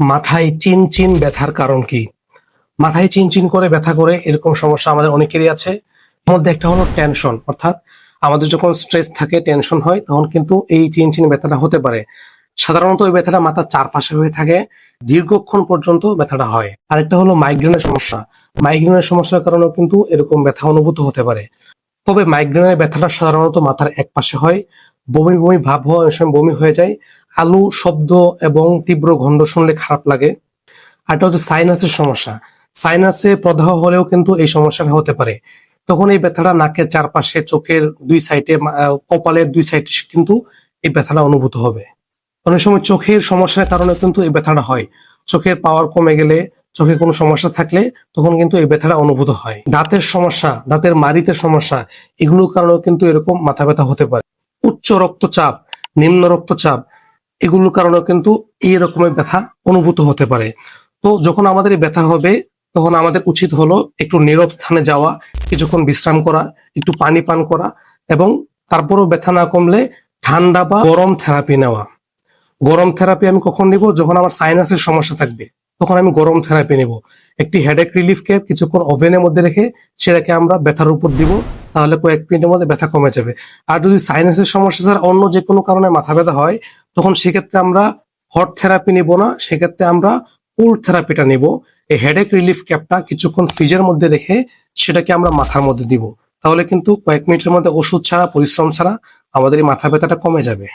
মাথায় চিনচিন ব্যথার কারণ কি? মাথায় চিনচিন করে ব্যথা করে এরকম সমস্যা আমাদের অনেকেরই আছে। এর মধ্যে একটা হলো টেনশন, অর্থাৎ আমাদের যখন স্ট্রেস থাকে, টেনশন হয়, তখন কিন্তু এই চিনচিন ব্যথাটা হতে পারে। সাধারণত এই ব্যথাটা মাথার চারপাশে হয়ে থাকে, দীর্ঘক্ষণ পর্যন্ত ব্যথাটা হয়। আরেকটা হলো মাইগ্রেনের সমস্যা। মাইগ্রেনের সমস্যার কারণেও কিন্তু এরকম ব্যথা অনুভূত হতে পারে। তবে মাইগ্রেনের ব্যথাটা সাধারণত মাথার এক পাশে হয়। বমি বমি ভাব হওয়া, অনেক সময় বমি হয়ে যায়। আলু শব্দ এবং তীব্র গন্ধ শুনলে খারাপ লাগে। আরেকটা হচ্ছে সাইনাসের সমস্যা। সাইনাসে প্রদাহ হলেও কিন্তু এই সমস্যাটা হতে পারে। তখন এই ব্যথাটা নাকের চারপাশে, চোখের দুই সাইডে, কপালের দুই সাইডে কিন্তু এই ব্যথাটা অনুভূত হবে। অনেক সময় চোখের সমস্যার কারণে কিন্তু এই ব্যথাটা হয়। চোখের পাওয়ার কমে গেলে, চোখে কোনো সমস্যা থাকলে তখন কিন্তু এই ব্যথাটা অনুভূত হয়। দাঁতের সমস্যা, দাঁতের মাড়িতে সমস্যা, এগুলোর কারণেও কিন্তু এরকম মাথা ব্যথা হতে পারে। উচ্চ রক্তচাপ, নিম্ন রক্তচাপ, এগুলোর কারণেও কিন্তু এই রকমের ব্যথা অনুভূত হতে পারে। তো যখন আমাদের এই ব্যথা হবে, তখন আমাদের উচিত হলো একটু নীরব স্থানে যাওয়া, কিছুক্ষণ বিশ্রাম করা, একটু পানি পান করা, এবং তারপরেও ব্যথা না কমলে ঠান্ডা বা গরম থেরাপি নেওয়া। গরম থেরাপি আমি কখন নিব? যখন আমার সাইনাসের সমস্যা থাকবে, তখন আমি গরম থেরাপি নিব। একটি হেডেক রিলিফকে কিছুক্ষণ ওভেনের মধ্যে রেখে সেটাকে আমরা ব্যথার উপর দিব, তাহলে কয়েক মিনিটের মধ্যে ব্যথা কমে যাবে। আর যদি সাইনাসের সমস্যা ছাড়া অন্য যে কোনো কারণে মাথা ব্যথা হয়, তখন সেক্ষেত্রে আমরা হট থেরাপি নিব না, সেক্ষেত্রে আমরা কোল্ড থেরাপিটা নিব। এই হেডেক রিলিফ ক্যাপটা কিছুক্ষণ ফ্রিজের মধ্যে রেখে সেটাকে আমরা মাথার মধ্যে দিব। তাহলে কিন্তু কয়েক মিনিটের মধ্যে ওষুধ ছাড়া, পরিশ্রম ছাড়া আমাদের এই মাথা ব্যথাটা কমে যাবে।